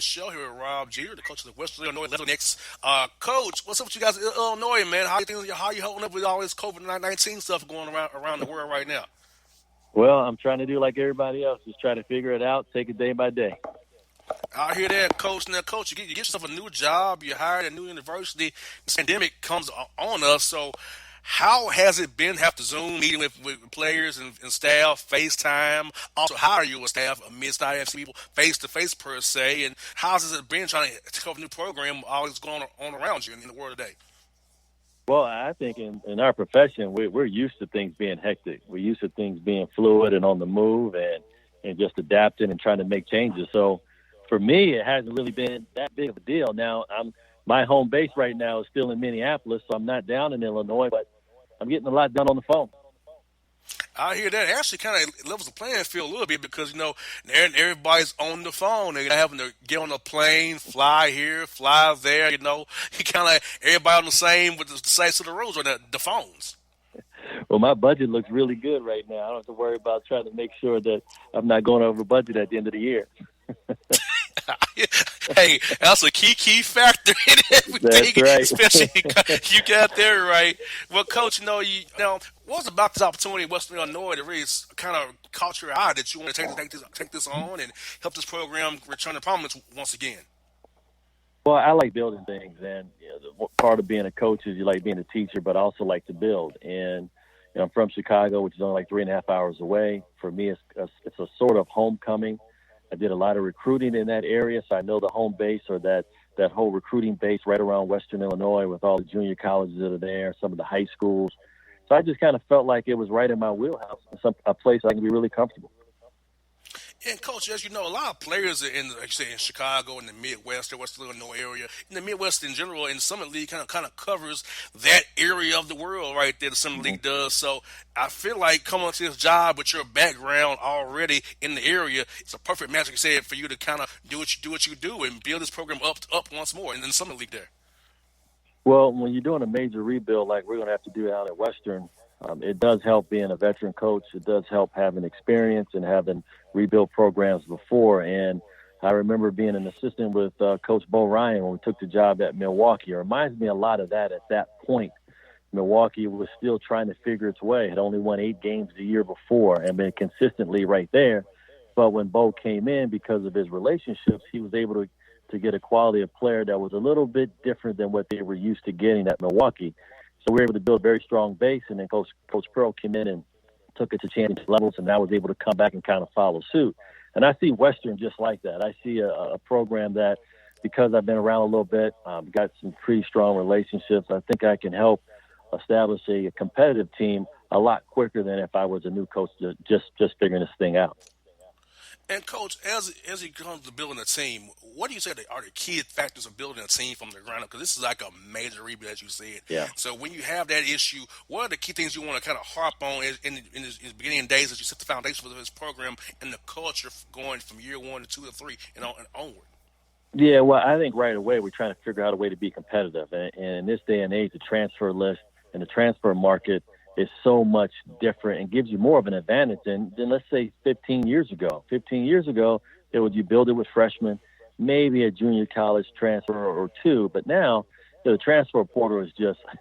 Bossman show here with Rob Jeter, the coach of the Western Illinois Leathernex. Coach, what's up with you guys in Illinois, man? How you holding up with all this COVID-19 stuff going around the world right now? Well, I'm trying to do like everybody else, just try to figure it out, take it day by day. I hear that, Coach. Now, Coach, you get yourself a new job. You hired a new university. This pandemic comes on us. So, how has it been? Have to Zoom meeting with players and staff, FaceTime. Also, hire your staff amidst not having people face to face per se. And how's it been trying to take up a new program? All that's going on around you in the world today. Well, I think in our profession, we're used to things being hectic. We're used to things being fluid and on the move and just adapting and trying to make changes. So for me, it hasn't really been that big of a deal. Now, my home base right now is still in Minneapolis, so I'm not down in Illinois, but I'm getting a lot done on the phone. I hear that. It actually kind of levels the playing field a little bit because, everybody's on the phone. They're having to get on a plane, fly here, fly there, You kind of everybody on the same with the same set of rules on the phones. Well, my budget looks really good right now. I don't have to worry about trying to make sure that I'm not going over budget at the end of the year. Hey, that's a key factor in everything. That's right. Especially you got that right. Well, Coach, what was about this opportunity in Western Illinois that really kind of caught your eye that you want to take this on and help this program return to prominence once again? Well, I like building things, and part of being a coach is you like being a teacher, but I also like to build. And I'm from Chicago, which is only like 3.5 hours away. For me, it's a sort of homecoming. I did a lot of recruiting in that area, so I know the home base or that whole recruiting base right around Western Illinois with all the junior colleges that are there, some of the high schools. So I just kind of felt like it was right in my wheelhouse, a place I can be really comfortable. And, Coach, as you know, a lot of players are like you say, in Chicago, in the Midwest, or Western Illinois area, in the Midwest in general, and the Summit League kind of covers that area of the world right there, the Summit League does. So I feel like coming to this job with your background already in the area, it's a perfect match, like you said, for you to kind of do what you do and build this program up once more in the Summit League there. Well, when you're doing a major rebuild like we're going to have to do out at Western, it does help being a veteran coach. It does help having experience and having rebuild programs before. And I remember being an assistant with Coach Bo Ryan when we took the job at Milwaukee. It reminds me a lot of that at that point. Milwaukee was still trying to figure its way. Had only won 8 games the year before and been consistently right there. But when Bo came in, because of his relationships, he was able to get a quality of player that was a little bit different than what they were used to getting at Milwaukee. So we were able to build a very strong base, and then Coach Pearl came in and took it to championship levels, and I was able to come back and kind of follow suit. And I see Western just like that. I see a program that, because I've been around a little bit, got some pretty strong relationships, I think I can help establish a competitive team a lot quicker than if I was a new coach just figuring this thing out. And, Coach, as it comes to building a team, what do you say are the key factors of building a team from the ground up? Because this is like a major rebuild, as you said. Yeah. So when you have that issue, what are the key things you want to kind of harp on in the beginning days as you set the foundation for this program and the culture going from year 1 to 2 to 3 and onward? Yeah, well, I think right away we're trying to figure out a way to be competitive. And in this day and age, the transfer list and the transfer market is so much different and gives you more of an advantage than let's say 15 years ago. 15 years ago, you build it with freshmen, maybe a junior college transfer or two. But now the transfer portal is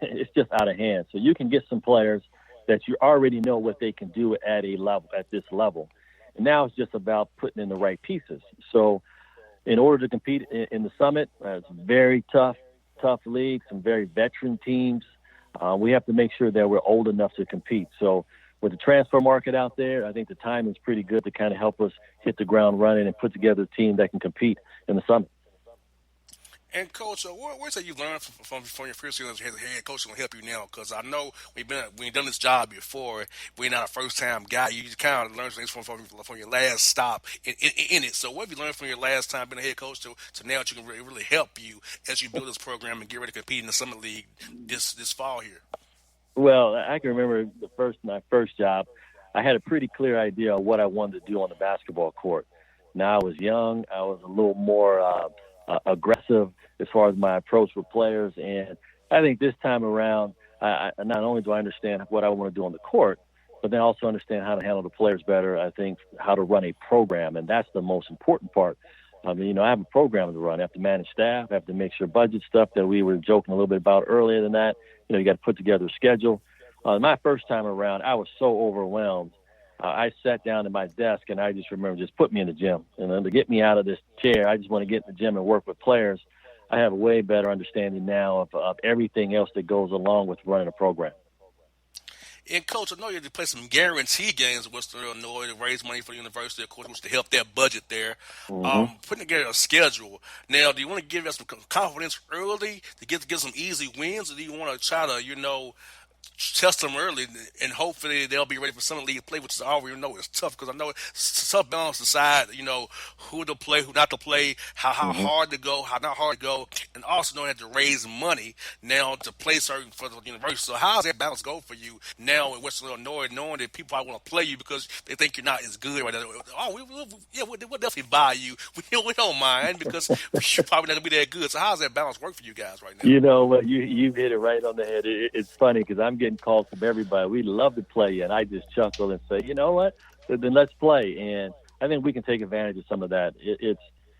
it's just out of hand. So you can get some players that you already know what they can do at this level. And now it's just about putting in the right pieces. So in order to compete in the Summit, it's a very tough league, some very veteran teams. We have to make sure that we're old enough to compete. So with the transfer market out there, I think the timing is pretty good to kind of help us hit the ground running and put together a team that can compete in the Summit. And, Coach, what's that you learned from your first year as head coach going to help you now? Because I know we've done this job before. We're not a first-time guy. You just kind of learn things from your last stop in it. So what have you learned from your last time being a head coach to now that you can really help you as you build this program and get ready to compete in the Summit League this fall here? Well, I can remember my first job, I had a pretty clear idea of what I wanted to do on the basketball court. Now, I was young. I was a little more aggressive as far as my approach with players. And I think this time around, I not only do I understand what I want to do on the court, but then also understand how to handle the players better. I think how to run a program, and that's the most important part. I mean, I have a program to run. I have to manage staff. I have to make sure budget stuff that we were joking a little bit about earlier than that. You got to put together a schedule. My first time around, I was so overwhelmed. I sat down at my desk, and I just remember just put me in the gym. And then to get me out of this chair, I just want to get in the gym and work with players. I have a way better understanding now of everything else that goes along with running a program. And Coach, I know you had to play some guarantee games in Western Illinois to raise money for the university, of course, to help that budget there. Mm-hmm. Putting together a schedule. Now, do you want to give us some confidence early to get some easy wins, or do you want to try to, test them early and hopefully they'll be ready for summer league play, which I already know is tough because I know it's tough balance to decide, who to play, who not to play, how Mm-hmm. hard to go, how not hard to go, and also knowing that to raise money now to play certain for the university. So how does that balance go for you now in Western Illinois, knowing that people probably want to play you because they think you're not as good right now? Oh, we'll definitely buy you. We don't mind because you're probably not going to be that good. So how does that balance work for you guys right now? You know what? You hit it right on the head. It's funny because I'm getting calls from everybody. We'd love to play you, and I just chuckle and say, you know what? Then let's play. And I think we can take advantage of some of that.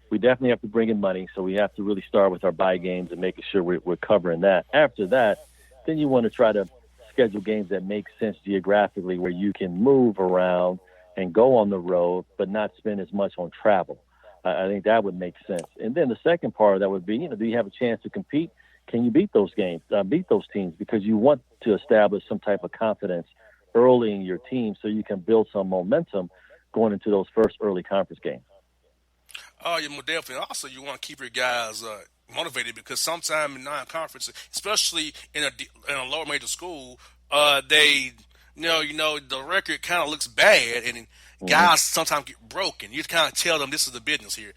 We definitely have to bring in money, so we have to really start with our buy games and making sure we're covering that. After that, then you want to try to schedule games that make sense geographically, where you can move around and go on the road, but not spend as much on travel. I think that would make sense. And then the second part of that would be, do you have a chance to compete? Can you beat those games, beat those teams? Because you want to establish some type of confidence early in your team so you can build some momentum going into those first early conference games. Oh, yeah, more definitely. Also, you want to keep your guys motivated because sometimes in non-conference, especially in a lower major school, they the record kind of looks bad, and Mm-hmm. guys sometimes get broken. You kind of tell them this is the business here.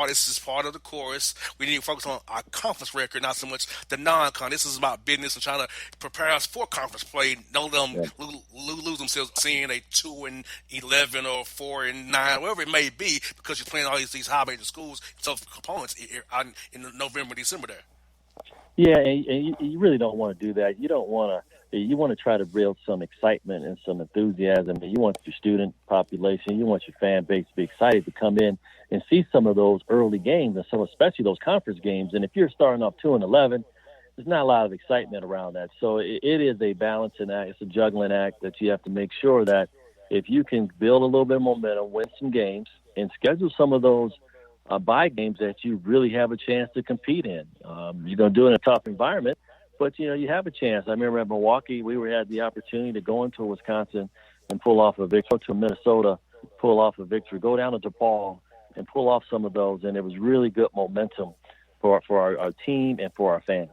This is part of the course. We need to focus on our conference record, not so much the non-con. This is about business and trying to prepare us for conference play. Don't let them Yeah. lose themselves seeing a 2-11 or 4-9, whatever it may be, because you're playing all these high major schools, tough components in November, December there. Yeah, and you really don't want to do that. You don't want to. You want to try to build some excitement and some enthusiasm. And you want your student population, you want your fan base to be excited to come in and see some of those early games, and some, especially those conference games. And if you're starting off 2-11, there's not a lot of excitement around that. So it is a balancing act. It's a juggling act that you have to make sure that if you can build a little bit of momentum, win some games, and schedule some of those buy games that you really have a chance to compete in. You're going to do it in a tough environment, but you have a chance. I remember at Milwaukee, we had the opportunity to go into Wisconsin and pull off a victory, to Minnesota, pull off a victory, go down to DePaul and pull off some of those, and it was really good momentum for our team and for our fans.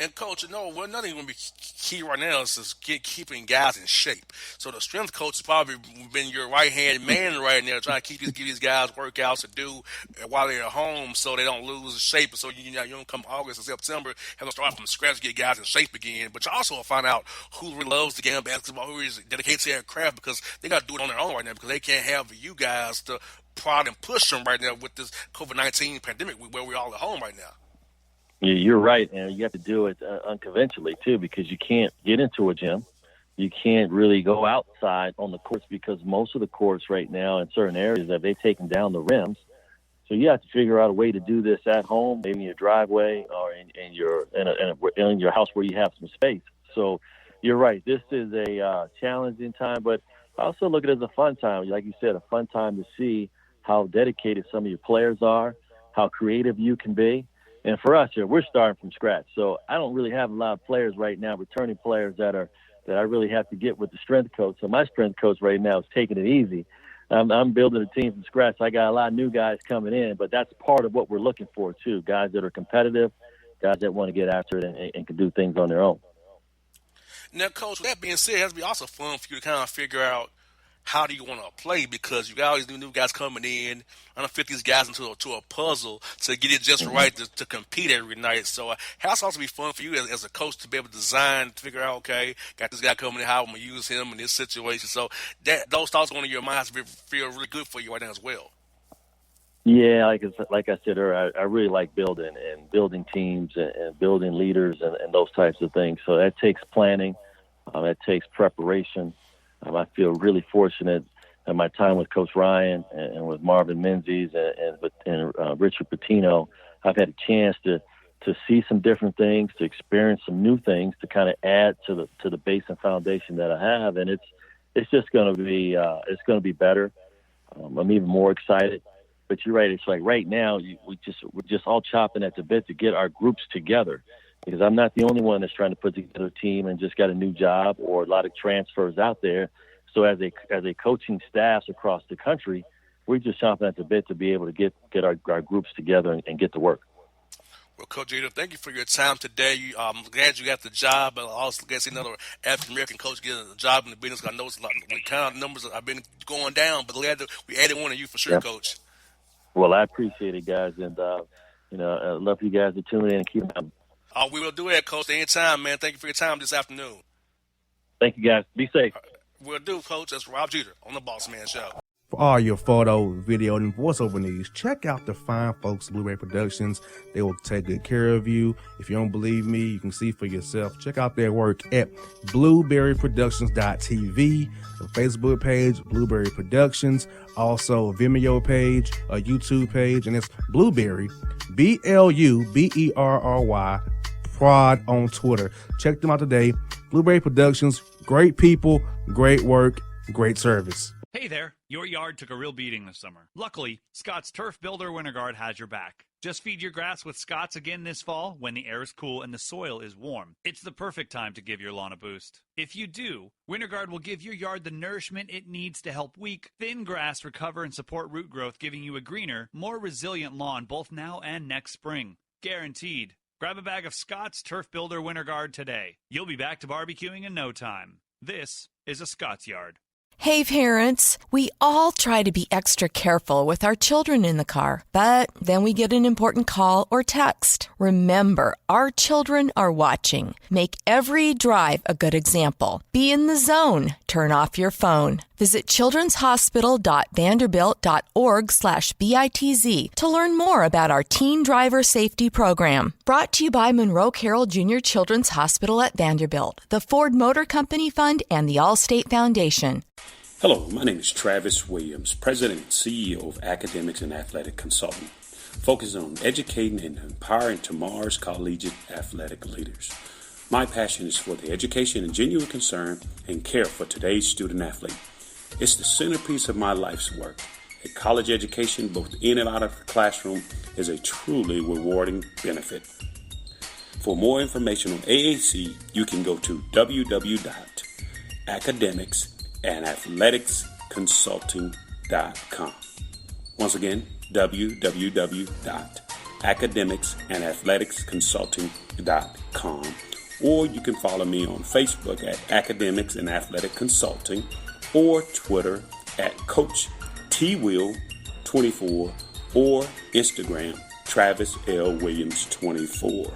And coach, one another thing going to be key right now is just keeping guys in shape. So the strength coach has probably been your right hand man right now, trying to give these guys workouts to do while they're at home, so they don't lose shape. So you don't come August and September have to start from scratch to get guys in shape again. But you also find out who really loves the game of basketball, who is dedicated to their craft, because they got to do it on their own right now because they can't have you guys to prod and push them right now with this COVID-19 pandemic where we're all at home right now. You're right, and you have to do it unconventionally too, because you can't get into a gym. You can't really go outside on the courts because most of the courts right now in certain areas they've taken down the rims. So you have to figure out a way to do this at home, maybe in your driveway or in your house where you have some space. So you're right. This is a challenging time, but I also look at it as a fun time. Like you said, a fun time to see how dedicated some of your players are, how creative you can be. And for us here, we're starting from scratch. So I don't really have a lot of players right now, returning players that I really have to get with the strength coach. So my strength coach right now is taking it easy. I'm building a team from scratch. I got a lot of new guys coming in, but that's part of what we're looking for too. Guys that are competitive, guys that want to get after it and can do things on their own. Now, coach, with that being said, it has to be also fun for you to kind of figure out how do you want to play, because you got all these new guys coming in. I don't fit these guys into a puzzle to get it just Mm-hmm. right to compete every night. So it has to also be fun for you as a coach to be able to design, to figure out, okay, got this guy coming in, how I'm going to use him in this situation. So those thoughts going in your mind has to feel really good for you right now as well. Yeah, like I said earlier, I really like building teams and building leaders and those types of things. So that takes planning, that takes preparation. I feel really fortunate and my time with Coach Ryan and with Marvin Menzies and Richard Pitino, I've had a chance to see some different things, to experience some new things, to kind of add to the base and foundation that I have, and it's just going to be better. I'm even more excited. But you're right. It's like right now we're just all chopping at the bit to get our groups together, because I'm not the only one that's trying to put together a team and just got a new job or a lot of transfers out there. So as a coaching staffs across the country, we're just chomping at the bit to be able to get our groups together and get to work. Well, Coach Jeter, thank you for your time today. I'm glad you got the job, but I also glad to see another African American coach getting a job in the business. I know it's a lot, the kind of numbers have been going down, but glad that we added one of you for sure, Yep. Coach. Well, I appreciate it, guys, and I love you guys to tune in and keep them. We will do that, Coach, anytime, man. Thank you for your time this afternoon. Thank you, guys. Be safe. We'll do, Coach. That's Rob Jeter on the Bossman Show. For all your photo, video, and voiceover needs, check out the fine folks at Blueberry Productions. They will take good care of you. If you don't believe me, you can see for yourself. Check out their work at blueberryproductions.tv, the Facebook page, Blueberry Productions, also a Vimeo page, a YouTube page, and it's Blueberry, BLUBERRY, Prod on Twitter. Check them out today. Blueberry Productions, great people, great work, great service. Hey there, your yard took a real beating this summer. Luckily, Scott's Turf Builder Winter Guard has your back. Just feed your grass with Scott's again this fall when the air is cool and the soil is warm. It's the perfect time to give your lawn a boost. If you do, Winter Guard will give your yard the nourishment it needs to help weak, thin grass recover and support root growth, giving you a greener, more resilient lawn both now and next spring. Guaranteed. Grab a bag of Scott's Turf Builder Winter Guard today. You'll be back to barbecuing in no time. This is a Scott's Yard. Hey parents, we all try to be extra careful with our children in the car, but then we get an important call or text. Remember, our children are watching. Make every drive a good example. Be in the zone. Turn off your phone. Visit childrenshospital.vanderbilt.org/BITZ to learn more about our teen driver safety program. Brought to you by Monroe Carroll Jr. Children's Hospital at Vanderbilt, the Ford Motor Company Fund, and the Allstate Foundation. Hello, my name is Travis Williams, President and CEO of Academics and Athletic Consulting, focusing on educating and empowering tomorrow's collegiate athletic leaders. My passion is for the education and genuine concern and care for today's student athlete. It's the centerpiece of my life's work. A college education, both in and out of the classroom, is a truly rewarding benefit. For more information on AAC, you can go to www.academicsandathleticsconsulting.com. Once again, www.academicsandathleticsconsulting.com. Or you can follow me on Facebook at Academics and Athletic Consulting, or Twitter at Coach TWill24, or Instagram Travis L. Williams 24.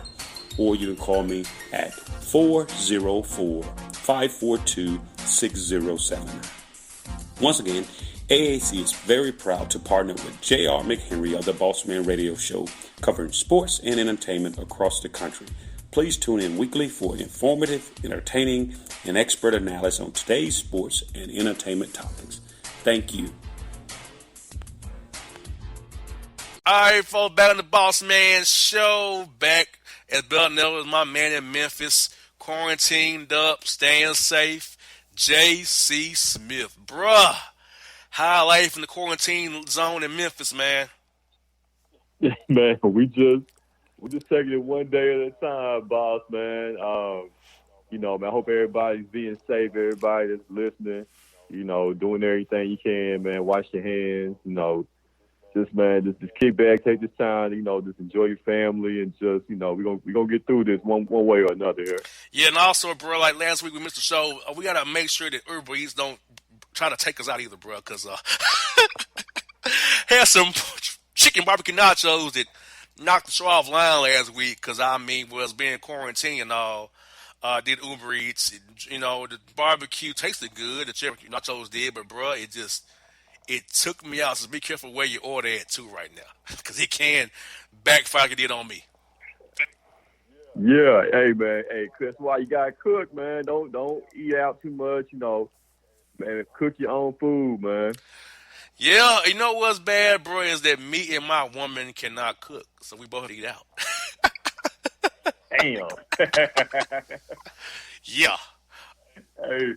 Or you can call me at 404-542-6079. Once again, AAC is very proud to partner with J.R. McHenry of the Bossman Radio Show, covering sports and entertainment across the country. Please tune in weekly for informative, entertaining, and expert analysis on today's sports and entertainment topics. Thank you. All right, folks, back on the Bossman Show. Back at Belknap with my man in Memphis, quarantined up, staying safe, J.C. Smith. Bruh, how life in the quarantine zone in Memphis, man? Man, we're just taking it one day at a time, boss, man. Man, I hope everybody's being safe, everybody that's listening, doing everything you can, man. Wash your hands, just kick back, take this time, just enjoy your family, and just, we're gonna get through this one way or another here. Yeah, and also, bro, like last week we missed the show. We gotta make sure that Uber Eats don't try to take us out either, bro, because had some chicken barbecue nachos that knocked the show offline last week because, was being quarantined and all. Did Uber Eats. The barbecue tasted good. The chicken nachos did, but, bro, it took me out. So be careful where you order at, too, right now, because it can backfire like it did on me. Yeah, hey, man. Hey, that's why you got to cook, man. Don't eat out too much, Man, cook your own food, man. Yeah, you know what's bad, bro, is that me and my woman cannot cook, so we both eat out. Damn. Yeah, Hey,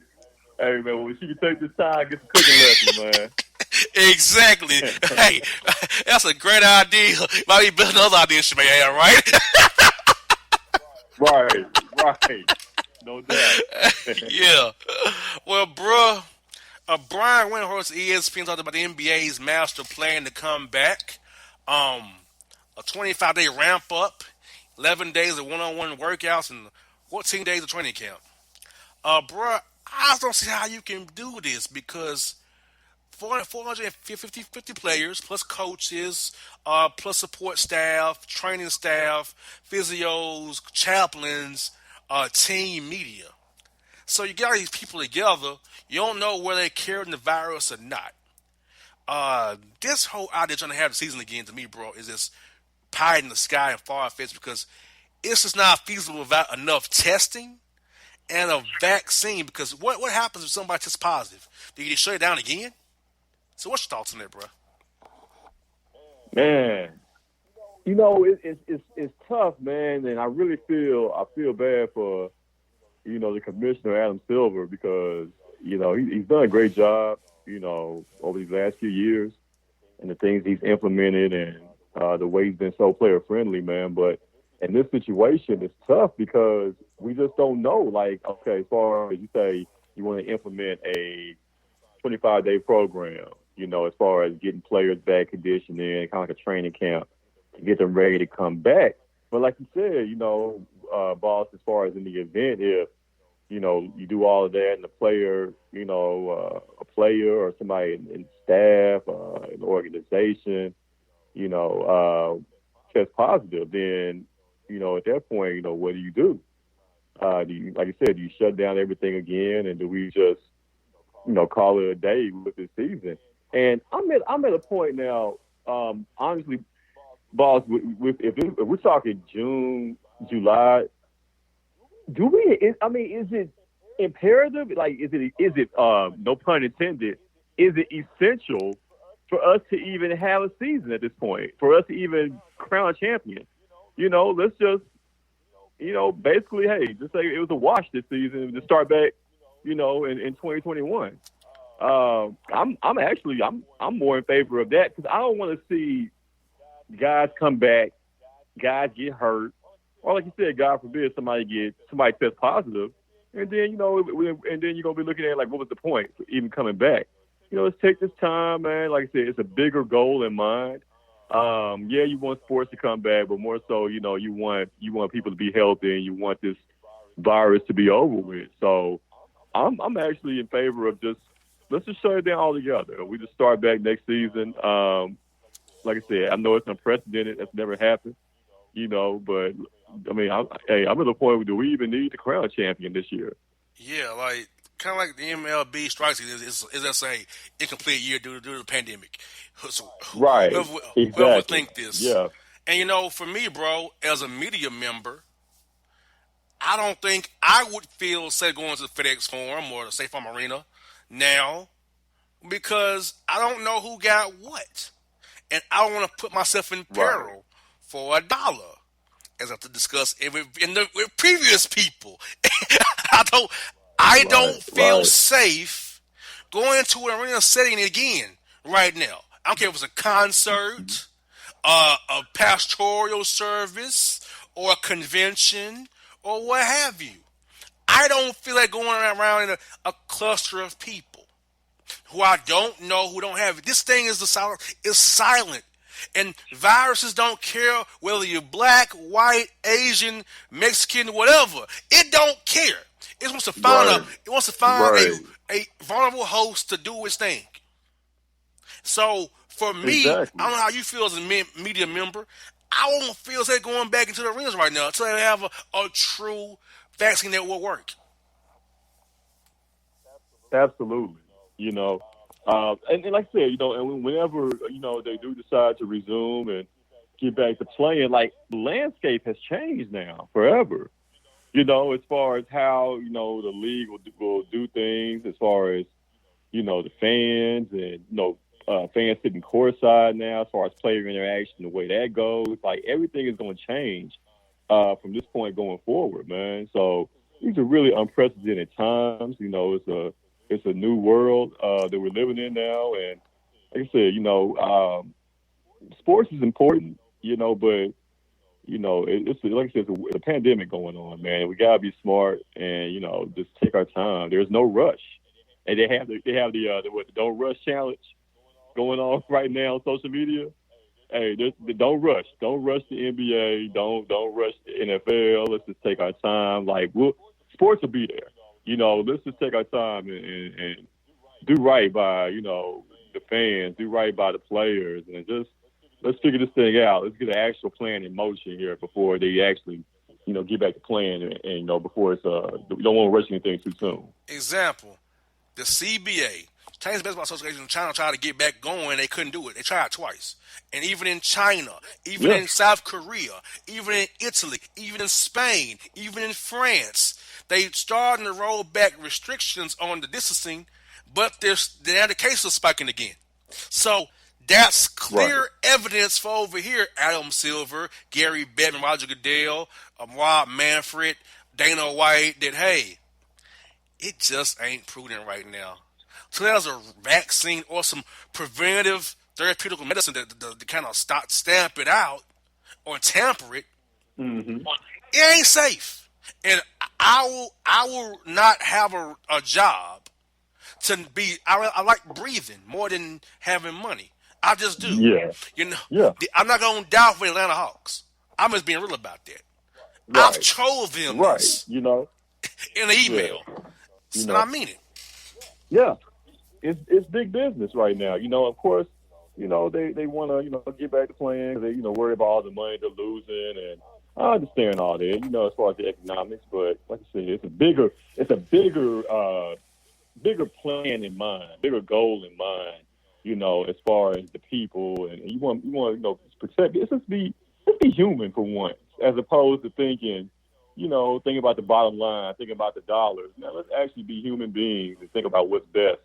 hey, man, well, she can take this time, get some cooking lessons, man. exactly. Hey, that's a great idea. Might be better than other ideas she may have, right? Right, right. No doubt. Yeah. Well, bro, Brian Windhorst, ESPN, talked about the NBA's master plan to come back. Um, a 25-day ramp up, 11 days of one-on-one workouts, and 14 days of training camp. Bro, I just don't see how you can do this because 450 players plus coaches, plus support staff, training staff, physios, chaplains, team media. So you got these people together. You don't know whether they're carrying the virus or not. This whole idea trying to have the season again to me, bro, is just pie in the sky and far fetched because it's just not feasible without enough testing and a vaccine. Because what happens if somebody tests positive? Do you shut it down again? So what's your thoughts on that, bro? Man, it's tough, man, and I really feel bad for the commissioner Adam Silver because he's done a great job over these last few years and the things he's implemented and the way he's been so player friendly, man. But in this situation, it's tough because we just don't know. Like, okay, as far as you say, you want to implement a 25-day program, as far as getting players back conditioning, kind of like a training camp to get them ready to come back. But like you said, boss, as far as in the event, if, you do all of that and the player, a player or somebody in staff, an organization, test positive, then, at that point, what do you do? Do you, like you said, do you shut down everything again and do we just, call it a day with this season? And I'm at a point now, honestly, boss, if we're talking June, July, is it imperative? Like, is it no pun intended? Is it essential for us to even have a season at this point? For us to even crown a champion? Let's just, basically, hey, just say it was a wash this season to start back, in 2021. I'm more in favor of that because I don't want to see guys come back, guys get hurt, or like you said, God forbid somebody test positive, and then and then you're gonna be looking at like, what was the point for even coming back? Let's take this time, man. Like I said, it's a bigger goal in mind. Yeah, you want sports to come back, but more so, you want people to be healthy, and you want this virus to be over with. So, I'm actually in favor of let's just shut it down altogether. We just start back next season. Like I said, I know it's unprecedented. That's never happened, but I mean, I'm at the point where do we even need to crown a champion this year? Yeah, like kind of like the MLB strikes is that's a incomplete year due to the pandemic. So, Right. whoever Exactly. think this, Yeah. and for me, bro, as a media member, I don't think I would feel safe going to the FedEx Forum or the State Farm Arena now because I don't know who got what, and I don't want to put myself in peril for $1. As I have to discuss with previous people, I don't feel safe going to an arena setting again right now. I don't care if it's a concert, a pastoral service, or a convention, or what have you. I don't feel like going around in a cluster of people who I don't know, who don't have it. This thing is silent. And viruses don't care whether you're black, white, Asian, Mexican, whatever. It don't care. It wants to find a vulnerable host to do its thing. So for me, Exactly. I don't know how you feel as a media member. I won't feel safe going back into the arenas right now until they have a true vaccine that will work. Absolutely. And like I said, and whenever, they do decide to resume and get back to playing, like the landscape has changed now forever, as far as how, the league will do things as far as, the fans and, fans sitting courtside now as far as player interaction, the way that goes. Like, everything is going to change from this point going forward, man. So these are really unprecedented times. It's a new world that we're living in now. And like I said, sports is important, but it's like I said, it's a pandemic going on, man. We gotta be smart and just take our time. There's no rush, and they have the don't rush challenge going on right now on social media. Hey, don't rush the NBA, don't rush the NFL. Let's just take our time. Like, sports will be there. Let's just take our time and do right by the fans, do right by the players, and just let's figure this thing out. Let's get an actual plan in motion here before they actually, get back to playing and before it's we don't want to rush anything too soon. Example, the CBA, Chinese Baseball Association in China, tried to get back going. They couldn't do it. They tried twice. And even in China, even in South Korea, even in Italy, even in Spain, even in France, they starting to roll back restrictions on the distancing, but now the cases are spiking again. So that's clear evidence for over here. Adam Silver, Gary Bettman, Roger Goodell, Rob Manfred, Dana White, that, hey, it just ain't prudent right now. So there's a vaccine or some preventative therapeutic medicine to kind of stamp it out or tamper it. Mm-hmm. It ain't safe. And I will not have a job to be. I like breathing more than having money. I just do. Yeah. I'm not going to die for the Atlanta Hawks. I'm just being real about that. Right. I've told them this in an email. And I mean it. Yeah. It's big business right now. Of course, they want to, get back to playing because they, worry about all the money they're losing. And I understand all that, as far as the economics. But like I said, it's a bigger plan in mind, bigger goal in mind. As far as the people, and you want protect. Let's just be human for once, as opposed to thinking about the bottom line, thinking about the dollars. Now let's actually be human beings and think about what's best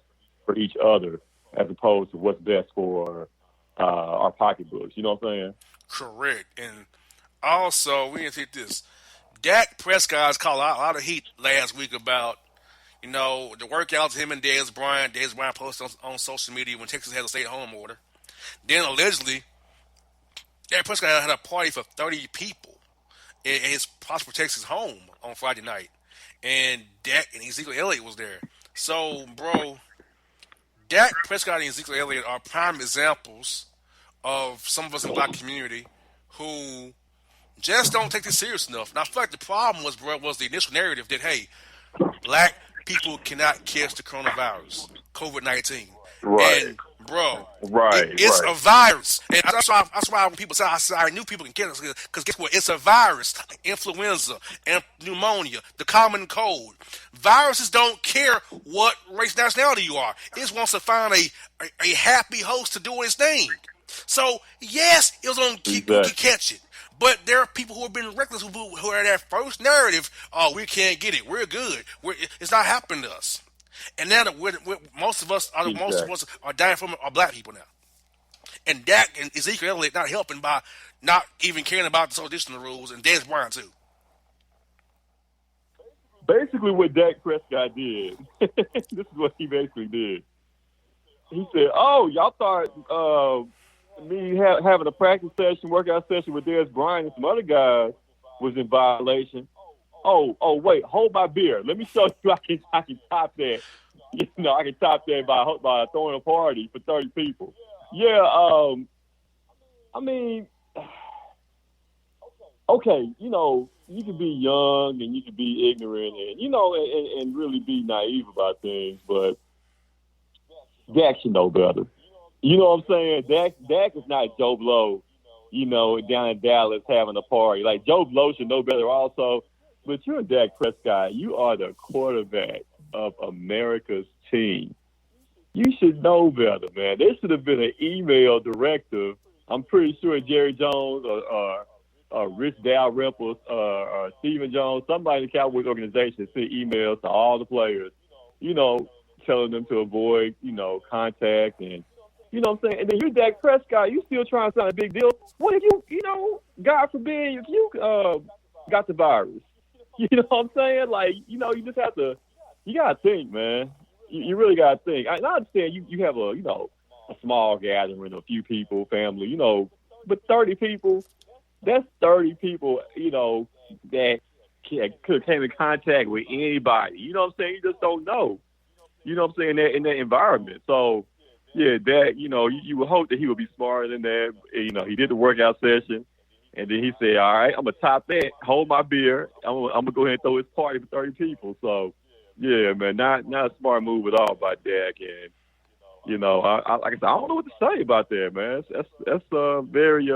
for each other, as opposed to what's best for our pocketbooks. You know what I'm saying? Correct. And also, we didn't take this. Dak Prescott's called a lot of heat last week about the workouts, him and Dez Bryant. Dez Bryant posted on social media when Texas had a stay-at-home order. Then allegedly, Dak Prescott had a party for 30 people at his Prosper, Texas home on Friday night. And Dak and Ezekiel Elliott was there. So, bro, Dak Prescott and Ezekiel Elliott are prime examples of some of us in the black community who just don't take this serious enough. And I feel like the problem was the initial narrative that, hey, black people cannot catch the coronavirus, COVID-19. Right. And, bro, Right. It's a virus. And that's why when people say, I knew people can catch it, because guess what? It's a virus. Influenza and pneumonia, the common cold. Viruses don't care what race, nationality you are. It just wants to find a happy host to do its thing. So, yes, it was going to catch it. But there are people who have been reckless who are that first narrative, we can't get it. We're good. It's not happening to us. And now that most of us are dying from are black people now. And Dak and Ezekiel Elliott not helping by not even caring about the social distancing rules, and Dez Bryant too. Basically what Dak Prescott did, this is what he basically did. He said, y'all thought me having a practice session, workout session with Dez Bryant and some other guys was in violation. Oh, wait, hold my beer. Let me show you I can top that. I can top that by throwing a party for 30 people. Yeah, I mean, okay, you can be young and you can be ignorant and, and really be naive about things, but Dak should know better. You know what I'm saying? Dak is not Joe Blow, down in Dallas having a party. Like, Joe Blow should know better also. But you're Dak Prescott. You are the quarterback of America's team. You should know better, man. There should have been an email directive. I'm pretty sure Jerry Jones or Rich Dalrymple or Stephen Jones, somebody in the Cowboys organization sent emails to all the players, telling them to avoid, contact and, you know what I'm saying? And then you're Dak Prescott, you still trying to sound a big deal. What if God forbid, if you got the virus? You know what I'm saying? Like, you just have to, you got to think, man. You really got to think. I understand you have a small gathering, a few people, family, but 30 people, that's 30 people, that could have came in contact with anybody. You know what I'm saying? You just don't know. You know what I'm saying? In that environment. So, yeah, that, you would hope that he would be smarter than that. He did the workout session, and then he said, all right, I'm going to top that, hold my beer. I'm going to go ahead and throw his party for 30 people. So, yeah, man, not a smart move at all by Dak. And, I like I said, I don't know what to say about that, man. That's very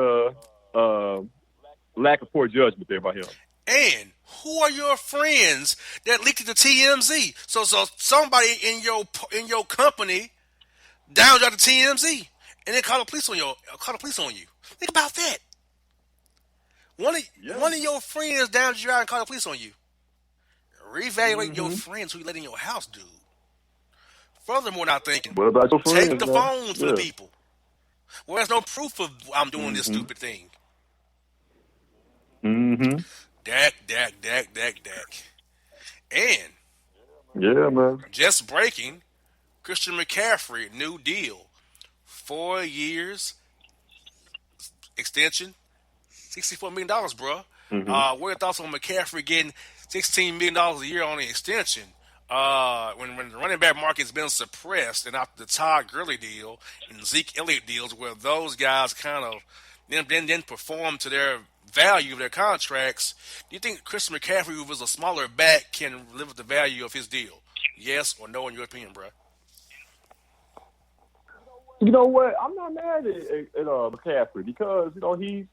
lack of poor judgment there by him. And who are your friends that leaked it to TMZ? So somebody in your company downed out to TMZ and then call the police on you. Think about that. One of your friends downed you out and called the police on you. Reevaluate your friends who you let in your house, dude. Furthermore, not thinking. What about your friends? Take the phones from the people. Well, there's no proof of I'm doing this stupid thing. Mm-hmm. Dak. And yeah, man. Just breaking, Christian McCaffrey, new deal. 4 years extension, $64 million, bro. Mm-hmm. What are your thoughts on McCaffrey getting $16 million a year on the extension? When the running back market's been suppressed, and after the Todd Gurley deal and Zeke Elliott deals, where those guys kind of then perform to their value of their contracts, do you think Christian McCaffrey, who was a smaller back, can live with the value of his deal? Yes or no, in your opinion, bro? You know what? I'm not mad at McCaffrey because he's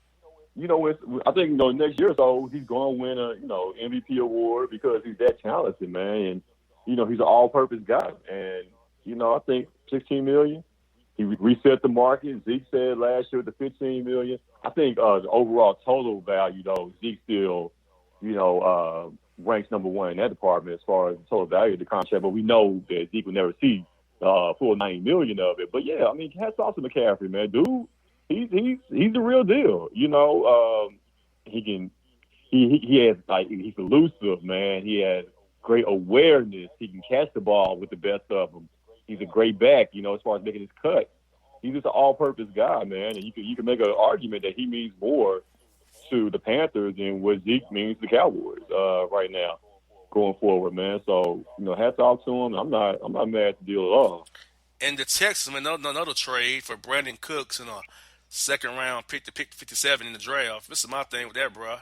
I think next year or so he's going to win a MVP award because he's that talented, man, and he's an all-purpose guy, and I think $16 million. He reset the market. Zeke said last year the $15 million. I think the overall total value though, Zeke still ranks number one in that department as far as the total value of the contract. But we know that Zeke will never see full $90 million of it. But yeah, I mean, hats off to McCaffrey, man. Dude, he's the real deal. He has he's elusive, man. He has great awareness. He can catch the ball with the best of them. He's a great back, as far as making his cut. He's just an all-purpose guy, man. And you can make an argument that he means more to the Panthers than what Zeke means to the Cowboys right now, going forward, man. So hats off to him. I'm not mad at the deal at all. And the Texans, another trade for Brandon Cooks in a second round pick to pick 57 in the draft. This is my thing with that, bro.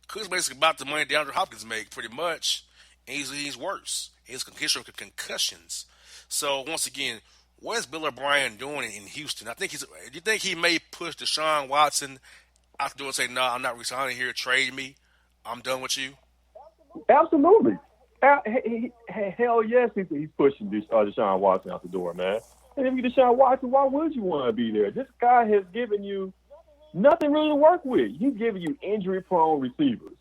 Cooks basically about the money DeAndre Hopkins make, pretty much. And he's worse. He's concussions. So once again, what is Bill O'Brien doing in Houston? Do you think he may push Deshaun Watson out the door and say, "No, I'm not resigning here. Trade me. I'm done with you"? Absolutely. Hell yes, he's pushing Deshaun Watson out the door, man. And if you're Deshaun Watson, why would you want to be there? This guy has given you nothing really to work with. He's giving you injury-prone receivers.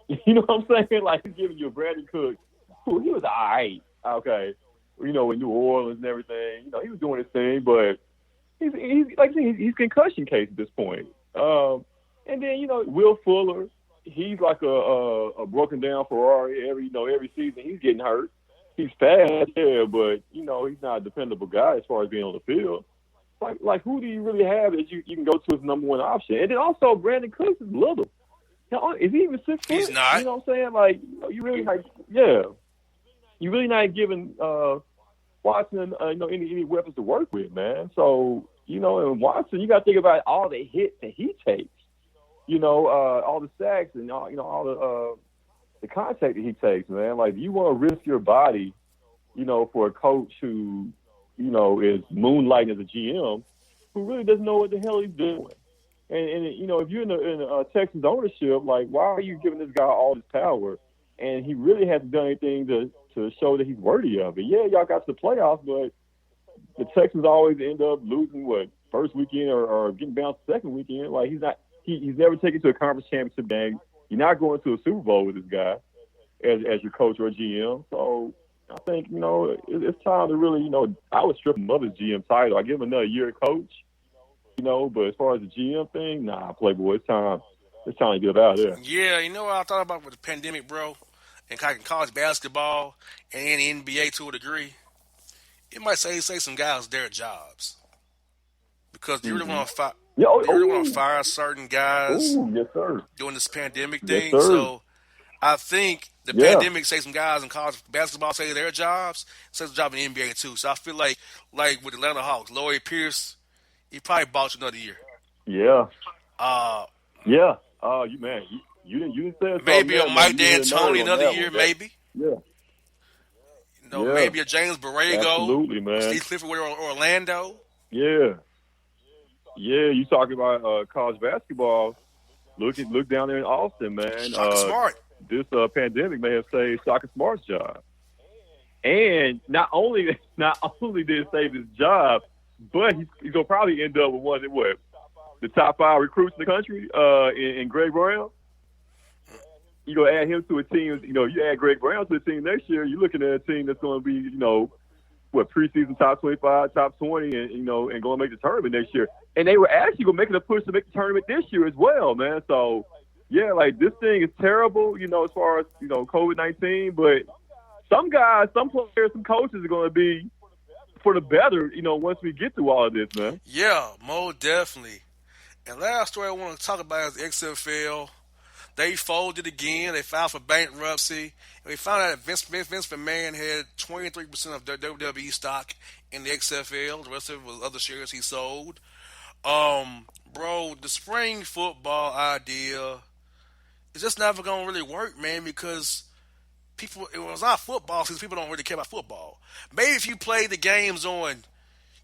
You know what I'm saying? Like, he's giving you a Brandon Cooks, who he was all right, okay, in New Orleans and everything. He was doing his thing, but he's like I said, he's concussion case at this point. And then, Will Fuller, he's like a broken down Ferrari every season. He's getting hurt. He's fast, yeah, but he's not a dependable guy as far as being on the field. Like who do you really have that you can go to as number one option? And then also Brandon Cooks is little. Is he even 6 foot? He's not. You know what I'm saying? Like you really you're really not giving Watson any weapons to work with, man. So and Watson, you got to think about all the hits that he takes. All the sacks and all the contact that he takes, man. Like, you want to risk your body, for a coach who, is moonlighting as a GM, who really doesn't know what the hell he's doing. And if you're in a Texans ownership, like, why are you giving this guy all this power? And he really hasn't done anything to show that he's worthy of it. Yeah, y'all got to the playoffs, but the Texans always end up losing first weekend or getting bounced second weekend. Like, he's never taken to a conference championship game. You're not going to a Super Bowl with this guy. as your coach or GM. So I think, it's time to really, I would strip him of his GM title. I give him another year coach, but as far as the GM thing, nah, Playboy, it's time to get out of there. Yeah, you know what I thought about with the pandemic, bro, and college basketball and the NBA to a degree. It might save some guys their jobs because they really want to fire. They really want to fire certain guys Yes, sir. during this pandemic Yes, thing. sir. So I think the pandemic saved some guys in college basketball save their jobs, saves a job in the NBA too. So I feel like with Atlanta Hawks, Lloyd Pierce, he probably bought you another year. Yeah. Yeah. You didn't say maybe something a Mike there, man. D'Antoni another year, maybe. Yeah. Maybe a James Borrego. Absolutely, man. Steve Clifford with Orlando. Yeah. Yeah, you talking about college basketball. Look down there in Austin, man. Shaka Smart. This pandemic may have saved Shaka Smart's job. And not only did it save his job, but he's going to probably end up with the top 5 recruits in the country in Greg Brown. You're going to add him to a team, you add Greg Brown to a team next year, you're looking at a team that's going to be, preseason top 25, top 20, and going to make the tournament next year. And they were actually going to make it a push to make the tournament this year as well, man. So, yeah, this thing is terrible, as far as, COVID-19. But some guys, some players, some coaches are going to be for the better, once we get through all of this, man. Yeah, most definitely. And last story I want to talk about is the XFL. They folded again. They filed for bankruptcy. And we found out that Vince McMahon had 23% of their WWE stock in the XFL. The rest of it was other shares he sold. Bro, the spring football idea is just never going to really work, man, because it was not football since people don't really care about football. Maybe if you played the games on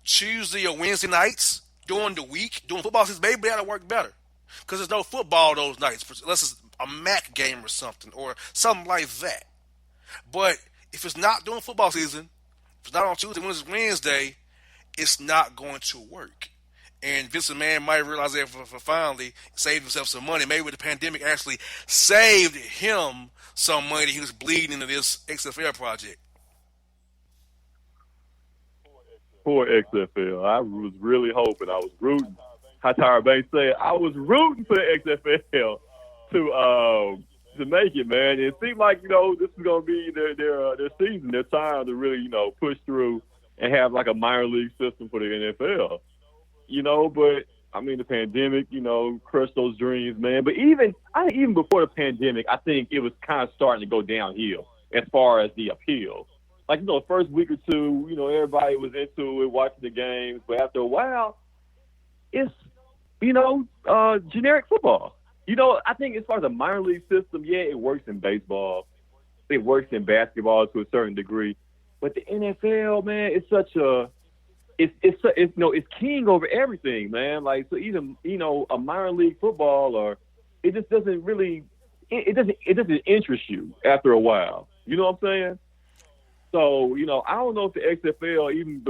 Tuesday or Wednesday nights during the week, during football season, maybe that'll work better. Because there's no football those nights, unless it's a MAC game or something like that. But if it's not during football season, if it's not on Tuesday, Wednesday, it's not going to work. And Vince McMahon might realize that for finally save himself some money. Maybe the pandemic actually saved him some money. He was bleeding into this XFL project. Poor XFL. I was really hoping. I was rooting. How Tyra Banks said, I was rooting for the XFL to make it, man. It seemed like, this is going to be their season, their time to really, push through and have like a minor league system for the NFL. But I mean, the pandemic, crushed those dreams, man. But even before the pandemic, I think it was kind of starting to go downhill as far as the appeal. Like, the first week or two, everybody was into it, watching the games. But after a while, it's, generic football. I think as far as the minor league system, yeah, it works in baseball. It works in basketball to a certain degree. But the NFL, man, it's such a it's king over everything, man. Like, so even a minor league football, or it just doesn't really it doesn't interest you after a while. You know what I'm saying? So I don't know if the XFL, even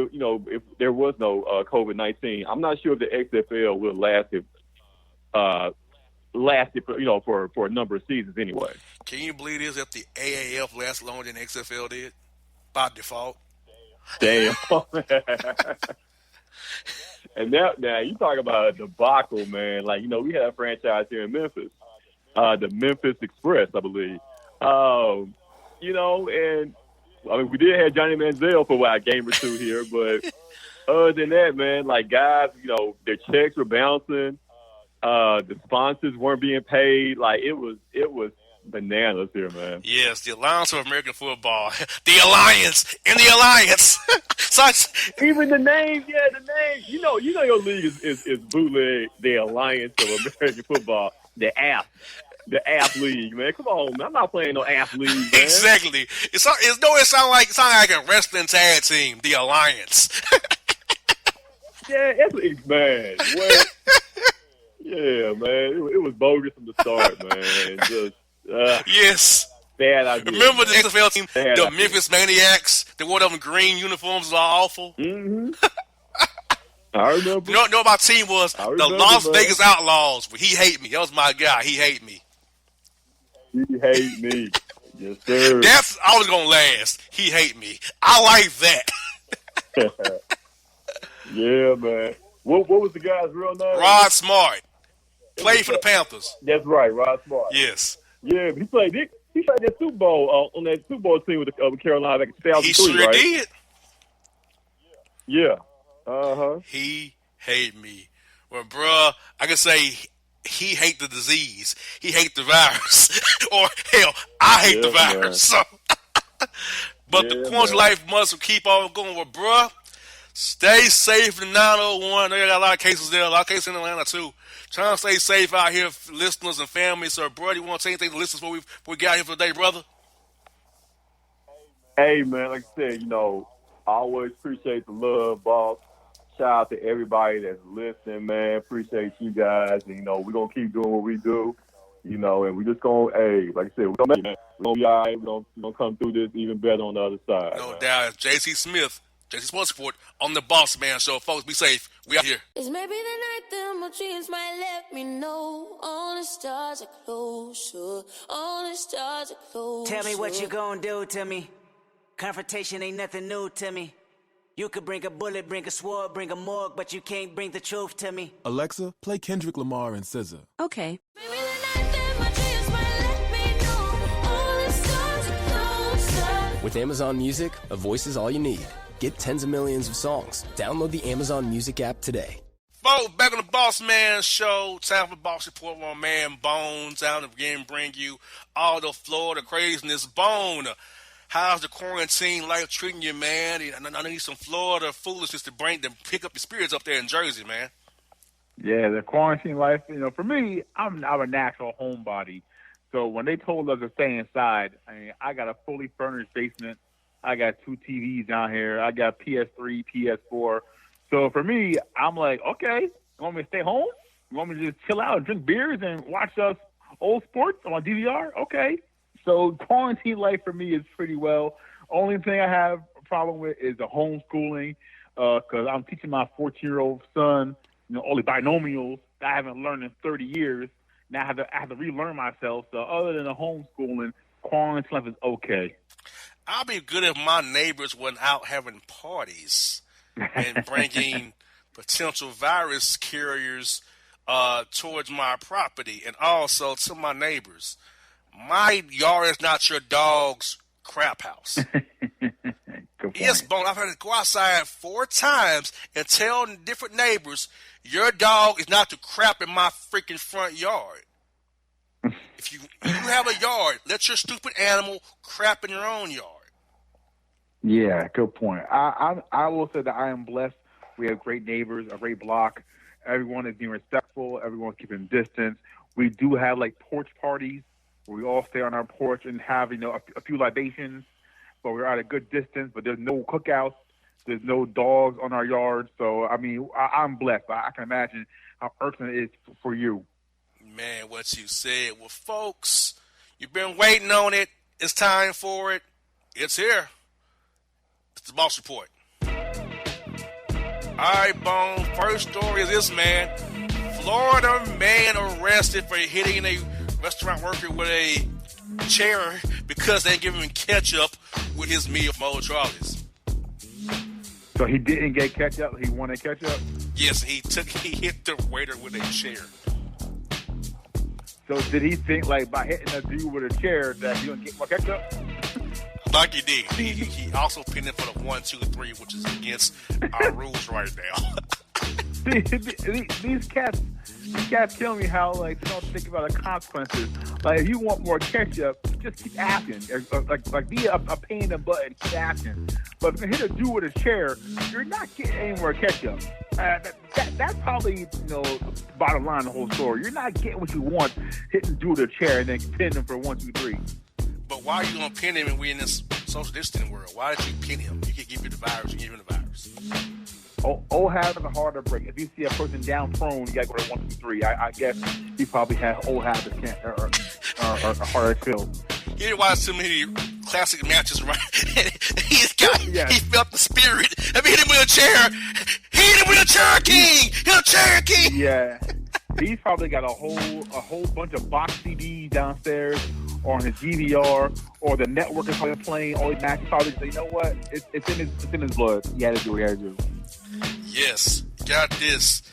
if there was no COVID-19, I'm not sure if the XFL will lasted for a number of seasons anyway. Can you believe this? If the AAF lasted longer than the XFL did by default. Damn. And now you talk about a debacle, man. Like, we had a franchise here in Memphis, the Memphis Express, I believe. And I mean, we did have Johnny Manziel for a game or two here, but other than that, man, like, guys, their checks were bouncing. The sponsors weren't being paid. Like, it was bananas here, man. Yes, the Alliance of American Football. The Alliance in the Alliance. Even the name, the name. Your league is bootleg, the Alliance of American Football, the app league, man. Come on, man. I'm not playing no app league, man. Exactly. It sounds like a wrestling tag team, the Alliance. Yeah, man. What? Yeah, man. It was bogus from the start, man. Just yes. Bad idea. Remember the XFL team, the Memphis Maniacs? They wore them green uniforms, was awful. Mm-hmm. I remember. You know my team was the Las Vegas Outlaws. He hate me. That was my guy. He hate me. He hate me. Yes, sir. That's always gonna last. He hate me. I like that. Yeah, man. What was the guy's real name? Rod Smart played for the Panthers. That's right, Rod Smart. Yes. Yeah, but he played that Super Bowl on that Super Bowl team with Carolina back in 2003, He sure right? did. Yeah. He hate me. Well, bruh, I can say he hate the disease. He hate the virus. Or, hell, I hate the virus. Man. So, but the quarantine life must keep on going. Well, bruh, stay safe in 901. They got a lot of cases there. A lot of cases in Atlanta, too. Trying to stay safe out here, listeners and families. So, bro, you want to say anything to listeners before we get out here for the day, brother? Hey, man, like I said, I always appreciate the love, boss. Shout out to everybody that's listening, man. Appreciate you guys. And, we're going to keep doing what we do, and we just going to, like I said, we're going to be all right. We're going to come through this even better on the other side. No man. doubt. It's J.C. Smith, J.C. Sports Report on the Bossman Show. Folks, be safe. We out here. It's maybe the night that my dreams might let me know. All the stars are closer. All the stars are closer. Tell me what you gonna do to me. Confrontation ain't nothing new to me. You could bring a bullet, bring a sword, bring a morgue, but you can't bring the truth to me. Alexa, play Kendrick Lamar and SZA. Okay. Maybe the night that my dreams might let me know. All the stars are closer. With Amazon Music, a voice is all you need. Get tens of millions of songs. Download the Amazon Music app today. Folks, back on the Boss Man Show. Time for Boss Report with my man Bones. Out again, bring you all the Florida craziness. Bone, how's the quarantine life treating you, man? I need some Florida foolishness to pick up your spirits up there in Jersey, man. Yeah, the quarantine life, for me, I'm a natural homebody. So when they told us to stay inside, I got a fully furnished basement. I got 2 TVs down here. I got PS3, PS4. So for me, I'm like, okay, you want me to stay home? You want me to just chill out and drink beers and watch old sports on DVR? Okay. So quarantine life for me is pretty well. Only thing I have a problem with is the homeschooling because I'm teaching my 14-year-old son, all the binomials that I haven't learned in 30 years. Now I have to relearn myself. So other than the homeschooling, quarantine life is okay. I'll be good if my neighbors weren't out having parties and bringing potential virus carriers towards my property and also to my neighbors. My yard is not your dog's crap house. Yes, Bone, I've had to go outside 4 times and tell different neighbors, your dog is not to crap in my freaking front yard. If you have a yard, let your stupid animal crap in your own yard. Yeah, good point. I will say that I am blessed. We have great neighbors, a great block. Everyone is being respectful. Everyone's keeping distance. We do have porch parties where we all stay on our porch and have a few libations, but we're at a good distance. But there's no cookouts. There's no dogs on our yard. So I'm blessed. I can imagine how irksome it is for you. Man, what you said. Well, folks, you've been waiting on it. It's time for it. It's here. It's the Boss Report. All right, Bone. First story is this, man. Florida man arrested for hitting a restaurant worker with a chair because they gave him ketchup with his meal from Old Charlie's. So he didn't get ketchup? He wanted ketchup? Yes, he hit the waiter with a chair. So did he think by hitting a dude with a chair that he gonna get more ketchup? Like he did. He also pinned it for the 1, 2, 3, which is against our rules right now. These cats kill me how they don't think about the consequences. If you want more ketchup, just keep asking. Be a pain in the butt and keep asking. But if you hit a dude with a chair, you're not getting any more ketchup. That's probably the bottom line of the whole story. You're not getting what you want hitting a dude with a chair and then pinning him for 1, 2, 3. But why are you going to pin him and we're in this social distancing world? Why did you pin him? You can give you the virus, you give him the virus. Old habits are hard to break. If you see a person down prone, you got to go to 1, 2, 3. I guess he probably has old habits or harder to kill. He didn't watch too many classic matches, right? He felt the spirit. I mean, hit him with a chair. Hit him with a Cherokee. Hit a Cherokee. Yeah. He's probably got a whole bunch of box CDs downstairs, or on his DVR, or the network is probably playing all these matches. Probably say, you know what? It's in his blood. He had to do what he had to do. Yes, got this.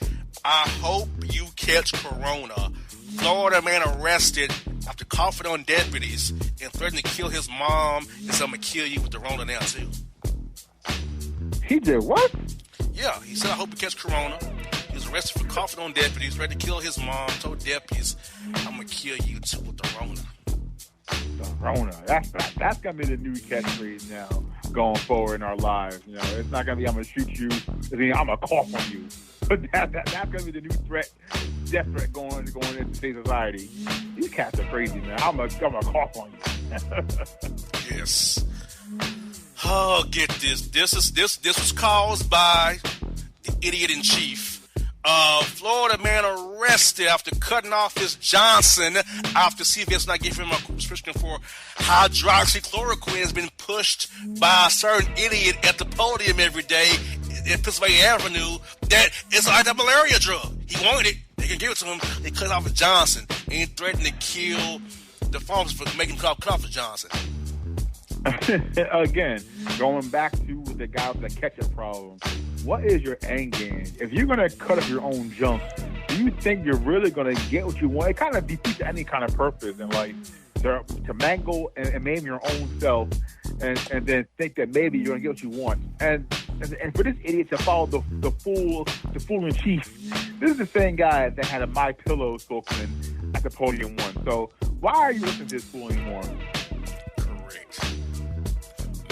I hope you catch corona. Florida man arrested after coughing on deputies and threatening to kill his mom, and so I'm going to kill you with the Rona now, too. He did what? Yeah, he said, I hope you catch corona. He was arrested for coughing on deputies, ready to kill his mom, told deputies, I'm going to kill you, too, with the Rona. The Rona. That's going to be the new catchphrase now going forward in our lives. You know, it's not going to be, I'm going to shoot you. It's I'm going to cough on you. But that's going to be the new threat, death threat going into today's society. These cats are crazy, man. I'm gonna cough on you. Yes. Oh, get this. This was caused by the idiot in chief. Florida man arrested after cutting off his Johnson after CVS not giving him a prescription for hydroxychloroquine has been pushed by a certain idiot at the podium every day in Pennsylvania Avenue that it's like a malaria drug. He wanted it. They can give it to him. They cut off his Johnson and he threatened to kill the pharmacist for making him cut off his Johnson. Again, going back to the guy with the ketchup problem, what is your end game? If you're going to cut up your own junk, do you think you're really going to get what you want? It kind of defeats any kind of purpose in life to mangle and maim your own self and then think that maybe you're going to get what you want. And for this idiot to follow the fool in chief, this is the same guy that had a My Pillow spokesman at the podium once. So why are you listening to this fool anymore? Correct.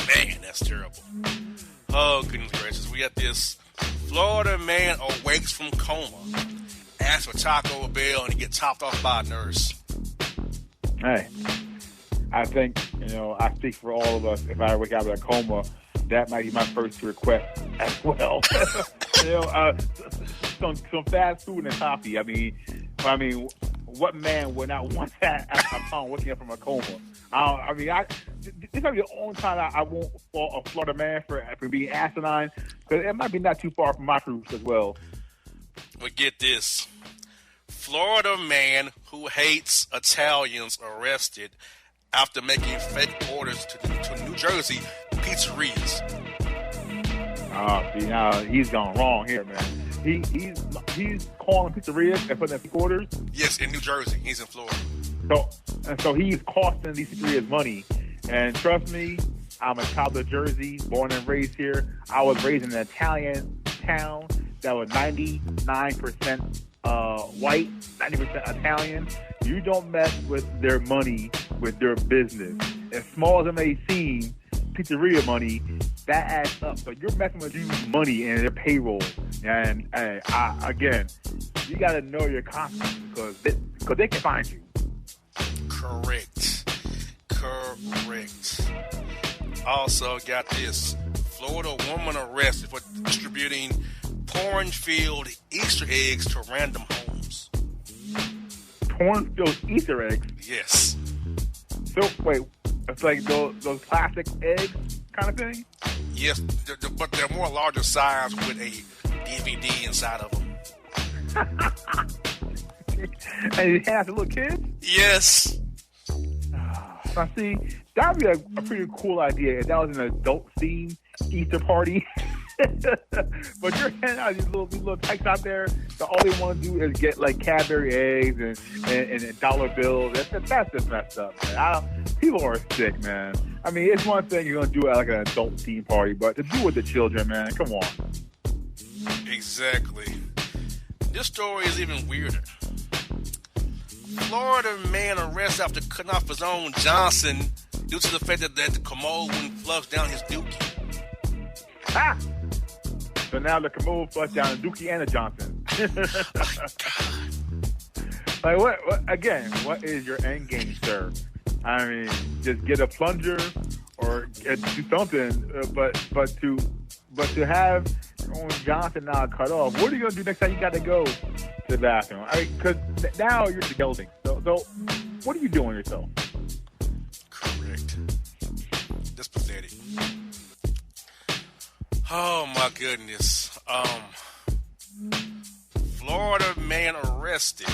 Man, that's terrible. Oh, goodness gracious. We got this Florida man awakes from coma, asks for Taco Bell, and he gets topped off by a nurse. Hey, I think, I speak for all of us. If I wake out of a coma, that might be my first request as well. Some fast food and coffee. I mean, what man would not want that upon waking up from a coma? This might be the only time I won't fault a Florida man for being asinine, because it might be not too far from my roots as well. But get this. Florida man who hates Italians arrested after making fake orders to New Jersey pizzerias. See, now he's gone wrong here, man. He's calling pizzerias and putting in fake orders. Yes, in New Jersey. He's in Florida. So he's costing these pizzerias money. And trust me, I'm a child of Jersey, born and raised here. I was raised in an Italian town that was 99% white, 90% Italian. You don't mess with their money, with their business. As small as it may seem, pizzeria money, that adds up. So you're messing with your money and their payroll. And again, you got to know your consequences because they can find you. Correct. Also got this. Florida woman arrested for distributing cornfield Easter eggs to random homes. Cornfield Easter eggs? Yes. So, wait, it's like those plastic eggs kind of thing? Yes, but they're more larger size with a DVD inside of them. And you have the little kids? Yes. Now, see, that would be a pretty cool idea if that was an adult-themed Easter party. But you're handing out these little tykes out there that all they want to do is get like Cadbury eggs and dollar bills. That's just messed up, man. People are sick, man. I mean, it's one thing you're going to do at like an adult theme party, but to do it with the children, man, come on. Exactly. This story is even weirder. Florida man arrested after cutting off his own Johnson due to the fact that the commode wouldn't flush down his dookie. Ah! So now the commode flushed down a dookie and a Johnson. Like what? Again, what is your end game, sir? I mean, just get a plunger or do something, but to have your own Johnson now cut off, what are you gonna do next time you got to go to the bathroom? Because now you're gelding. So what are you doing yourself? Correct. That's pathetic. Oh my goodness. Florida man arrested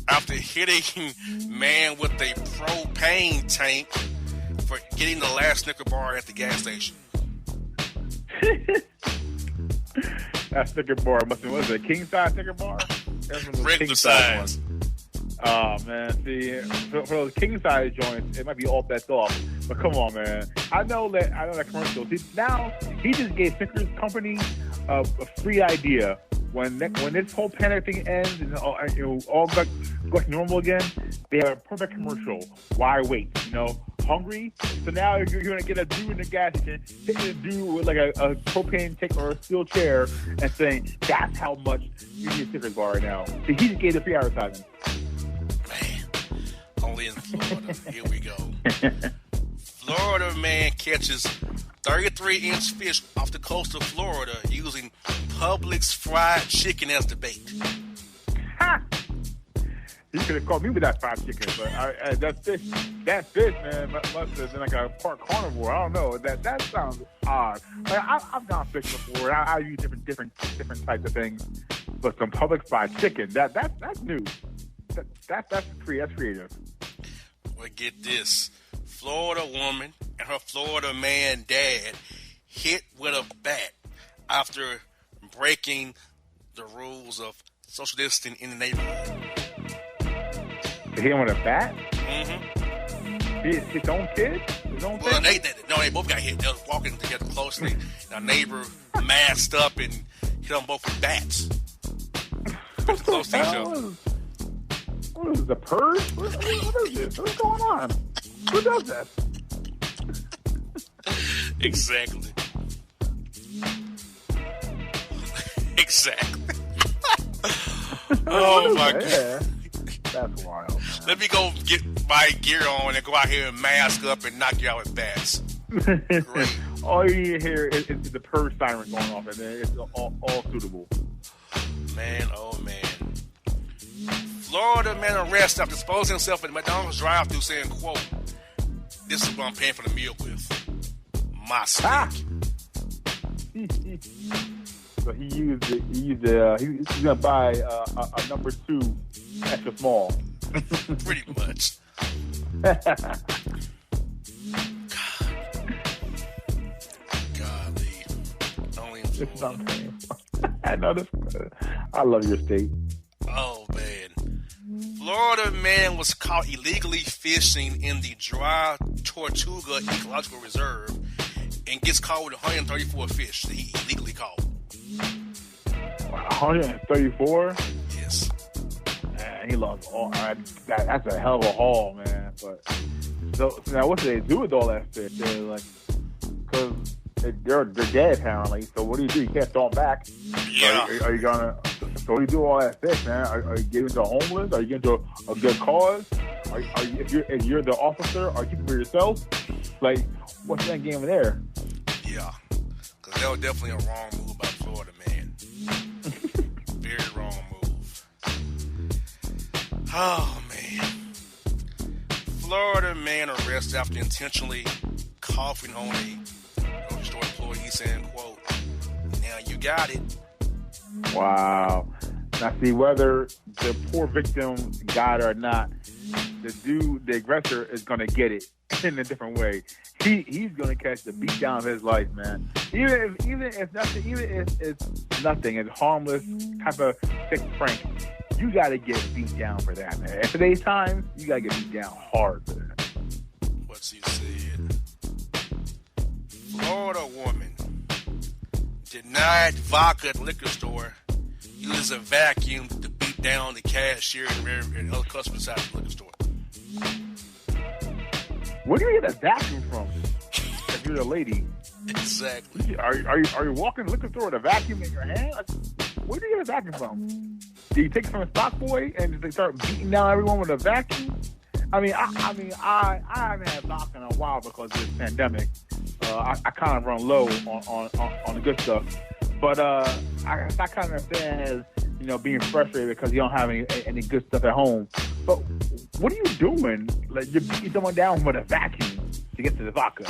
after hitting man with a pro propane tank for getting the last Snicker bar at the gas station. That Snicker bar must have, what is it, a king size Snicker bar? Regular size. Oh man, see, for those king size joints, it might be all bets off. But come on, man. I know that commercial. See, now he just gave Snickers Company a free idea. When this whole panic thing ends and all goes normal again, they have a perfect commercial. Why wait? Hungry? So now you're going to get a dude in the gas station, hitting a dude with like a propane tank or a steel chair and saying, that's how much you need a Snickers bar right now. See, he just gave the free advertising. Man, only in Florida. Here we go. Florida man catches 33-inch fish off the coast of Florida using Publix fried chicken as the bait. Ha! He could have caught me with that fried chicken, but that fish, man, must have been like a park carnivore. I don't know. That sounds odd. Like, I've gone fishing before. I use different types of things, but some Publix fried chicken, that's new. That's creative. Well, get this. Florida woman and her Florida man dad hit with a bat after breaking the rules of social distancing in the neighborhood. Hit him with a bat? Mm-hmm. His own kid? His own well, thing? they both got hit. They was walking together closely. A neighbor masked up and hit them both with bats. Close to each other. What is the purge? What is this? What's going on? Who does that? Exactly. Exactly. Oh my God. That's wild. Man. Let me go get my gear on and go out here and mask up and knock you out with bats. Great. All you need to hear is the purge siren going off, and then it's all suitable. Man, oh man. Florida man arrested after exposing himself at the McDonald's drive-thru saying, quote, "This is what I'm paying for the meal with. My steak." So he used he's gonna buy a number 2 extra small. Pretty much. Golly. Only in Florida. I know this. I love your state. Oh man. Florida man was caught illegally fishing in the Dry Tortuga Ecological Reserve and gets caught with 134 fish that he illegally caught. 134? Yes. Man, he lost all. That's a hell of a haul, man. But so now, what do they do with all that fish? They're like, because they're dead apparently. So what do? You can't throw them back. Yeah. Are you gonna? So what do you do with all that fish, man? Are you giving to homeless? Are you giving to a good cause? Are you, if you're the officer, are you keeping for yourself? Like, what's that game there? Yeah, because that was definitely a wrong move by Florida man. Very wrong move. Oh man. Florida man arrested after intentionally coughing on a grocery store employee saying, quote, "Now you got it." Wow. Now, see, whether the poor victim got it or not, the aggressor is going to get it in a different way. He's going to catch the beat down of his life, man. Even if it's nothing, it's harmless type of sick prank, you got to get beat down for that, man. At today's time, you got to get beat down hard for that. What's he said? Florida woman denied vodka at the liquor store, uses a vacuum to beat down the cashier and other customers inside the liquor store. Where do you get a vacuum from? If you're a lady, exactly. Are you walking the liquor store with a vacuum in your hand? Like, where do you get a vacuum from? Do you take it from a stock boy and they start beating down everyone with a vacuum? I haven't had vodka in a while because of this pandemic. I kind of run low on the good stuff, but I kind of understand, being frustrated because you don't have any good stuff at home. But what are you doing? Like, you're beating someone down with a vacuum to get to the vodka.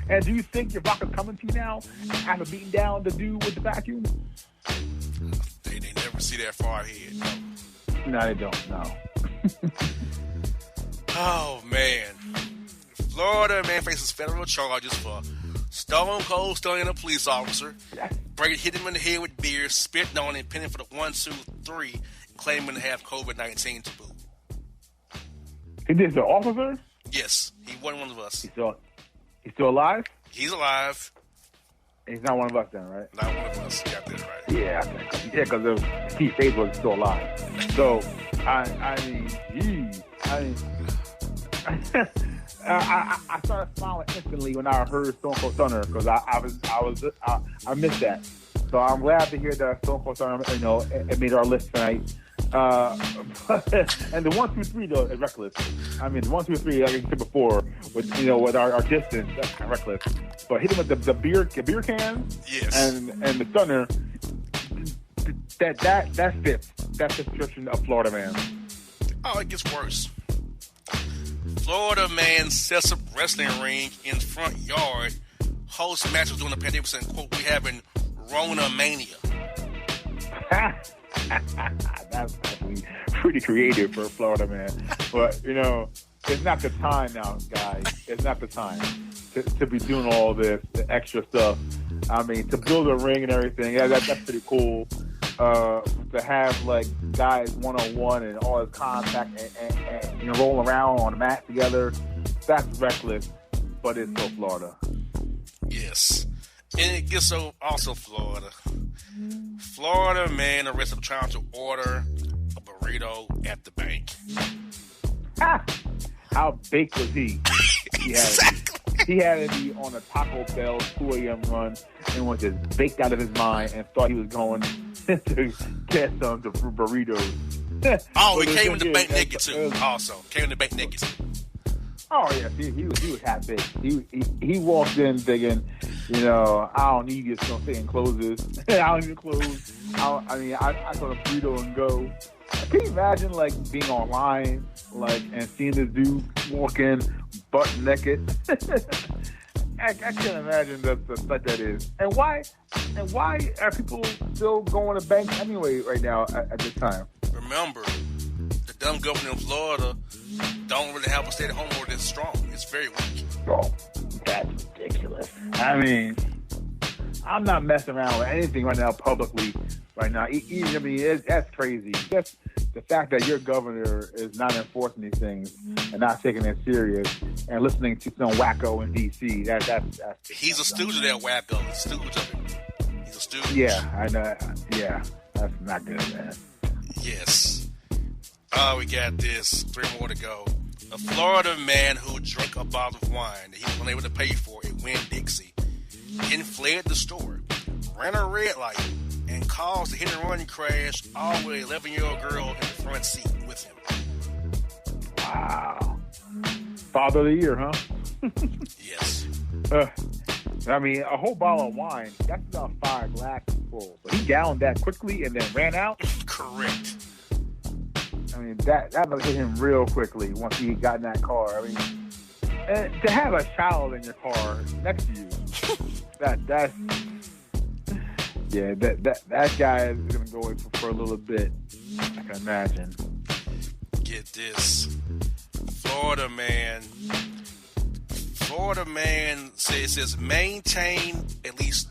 And do you think your vodka's coming to you now after beating down the dude with the vacuum? They never see that far ahead. No, they don't. No. Oh man. Florida man faces federal charges for stone cold stunning a police officer, hit him in the head with beer, spitting on him, pinning for the 1, 2, 3, claiming to have COVID-19 to boot. He did the officer? Yes, he wasn't one of us. He's still alive? He's alive. He's not one of us then, right? Not one of us. You got that right. Yeah, because Keith Faith was still alive. So, I started smiling instantly when I heard Stone Cold Stunner because I missed that. So I'm glad to hear that Stone Cold Stunner, it made our list tonight. And the 1, 2, 3 though is reckless. I mean, the 1, 2, 3, like I said before, with our distance, that's kind of reckless. But hit him with the beer can, yes, and the stunner. That fits. That's the description of Florida man. Oh, it gets worse. Florida man sets up wrestling ring in front yard, hosts matches during the pandemic, saying, quote, "We having Rona mania." That's actually pretty creative for a Florida man. But, it's not the time now, guys. It's not the time to be doing all this the extra stuff. I mean, to build a ring and everything, that's pretty cool. To have, like, guys one-on-one and all this contact and roll around on the mat together, that's reckless, but it's so Florida. Yes. And it gets so also Florida. Florida man arrested for trying to order a burrito at the bank. How baked was he? He had to be on a Taco Bell 2 a.m. run and was just baked out of his mind and thought he was going to get some burritos. Oh, he came in the bank naked too. Also, came in the bank naked too. Oh yeah, he was half baked. He walked in thinking, I don't need this thing clothes. I don't need clothes. I saw the burrito and go. Can you imagine being online and seeing this dude walk in butt naked? I can't imagine the sight that is. And why are people still going to banks anyway right now at this time? Remember, the dumb governor of Florida don't really have a stay-at-home order that's strong. It's very weak. Oh, that's ridiculous. I mean, I'm not messing around with anything right now publicly. Right now, that's crazy. Just the fact that your governor is not enforcing these things and not taking it serious and listening to some wacko in D.C. That's he's a stooge of that wacko. He's a stooge of it. He's a stooge. Yeah, I know. Yeah, that's not good, man. Yes. Oh, we got this. 3 more to go. A Florida man who drank a bottle of wine that he was unable to pay for at Winn-Dixie then fled the store, ran a red light, and caused a hit-and-run crash all with an 11-year-old girl in the front seat with him. Wow. Father of the year, huh? Yes. I mean, a whole bottle of wine, that's about 5 glasses full. But he downed that quickly and then ran out? Correct. I mean, that must hit him real quickly once he got in that car. I mean, and to have a child in your car next to you, that guy is going to go away for a little bit, I can imagine. Get this. Florida man says maintain at least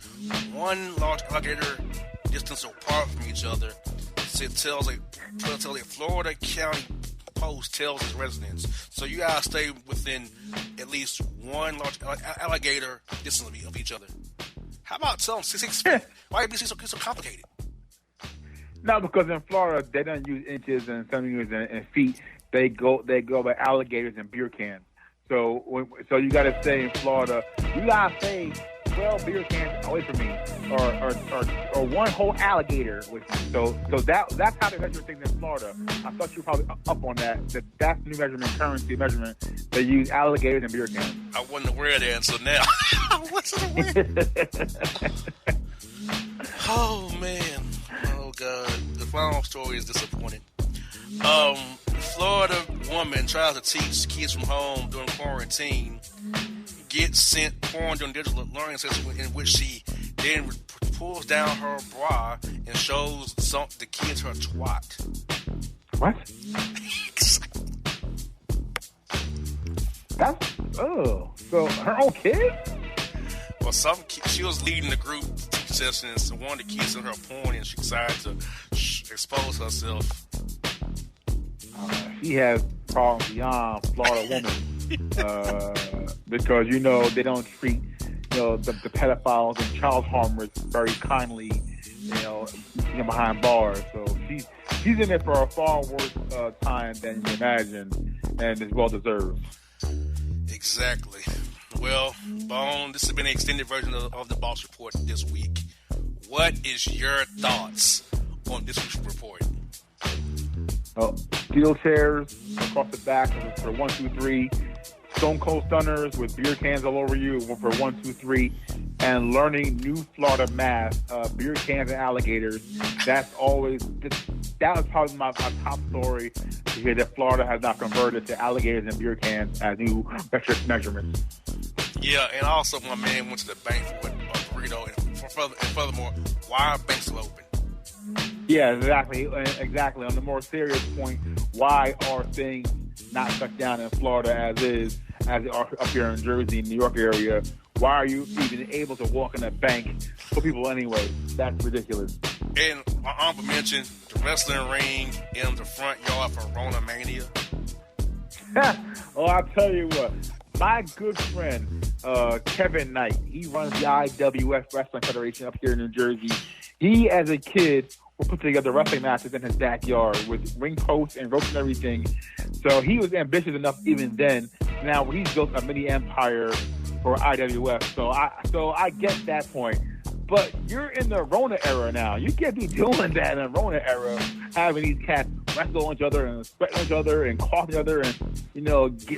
one large alligator distance apart from each other. It tells a Florida County Post tells its residents. So you gotta stay within at least one large alligator distance of each other. How about tell them 6 feet? Why be so complicated? No, because in Florida they don't use inches and centimeters and feet. They go by alligators and beer cans. So you got to stay in Florida. You got to stay 12 beer cans away from me, or one whole alligator with me. So that's how they measure things in Florida. I thought you were probably up on that. That's the new currency measurement. They use alligators and beer cans. I wasn't aware of that, so now I wasn't aware. Oh man, oh god, the final story is disappointing. Florida woman tries to teach kids from home during quarantine, gets sent porn during digital learning session in which she then pulls down her bra and shows the kids her twat. What? That's Oh, so her own kid? Well, she was leading the group session, and so one of the kids in her porn, and she decided to expose herself. She has problems beyond Florida woman, because they don't treat the pedophiles and child harmers very kindly, behind bars. So she's in it for a far worse time than you imagine, and is well deserved. Exactly. Well, Bone, this has been an extended version of the Boss Report this week. What is your thoughts on this week's report? Steel chairs across the back for 1, 2, 3. Stone Cold Stunners with beer cans all over you for 1, 2, 3. And learning new Florida math, beer cans and alligators. That was probably my top story to hear that Florida has now converted to alligators and beer cans as new metric measurements. Yeah, and also my man went to the bank for a burrito. And furthermore, why are banks still open? Yeah, exactly. On the more serious point, why are things not shut down in Florida as they are up here in Jersey, New York area? Why are you even able to walk in a bank for people anyway? That's ridiculous. And my uncle mentioned the wrestling ring in the front yard for Rona Mania. Oh, I'll tell you what. My good friend, Kevin Knight, he runs the IWF Wrestling Federation up here in New Jersey. He, as a kid, would put together wrestling matches in his backyard with ring posts and ropes and everything. So he was ambitious enough even then. Now he's built a mini empire for IWF. So I get that point. But you're in the Rona era now. You can't be doing that in the Rona era, having these cats wrestle each other and sweat each other and cough each other and,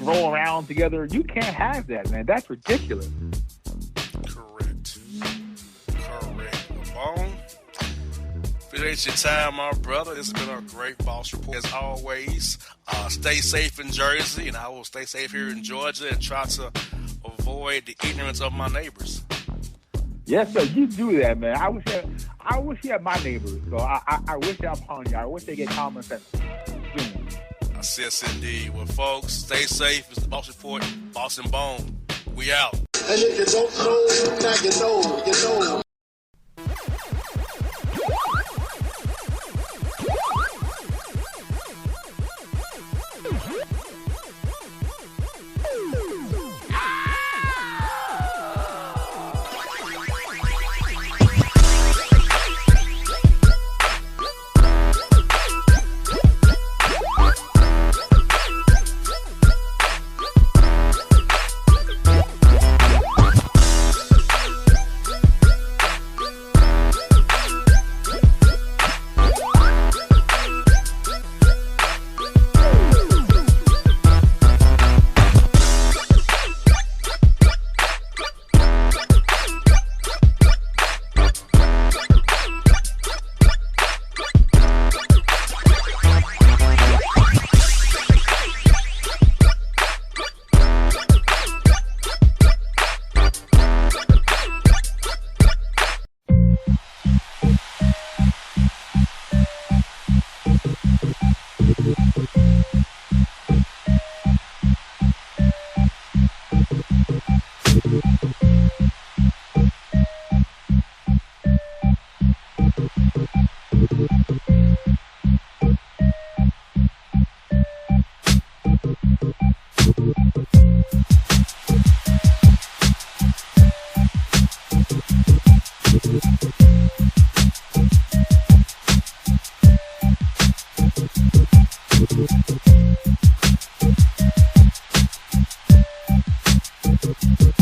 roll around together. You can't have that, man. That's ridiculous. Correct. Bone, appreciate your time, my brother. This has been a great Boss Report. As always, stay safe in Jersey, and I will stay safe here in Georgia and try to avoid the ignorance of my neighbors. Yes, sir. You do that, man. I wish you had my neighbors. So I wish that upon you. I wish they get common sense soon. Yes, indeed. Well, folks, stay safe. It's the Boss Report. Boss and Bone. We out. And if you don't know, now you know. Thank you.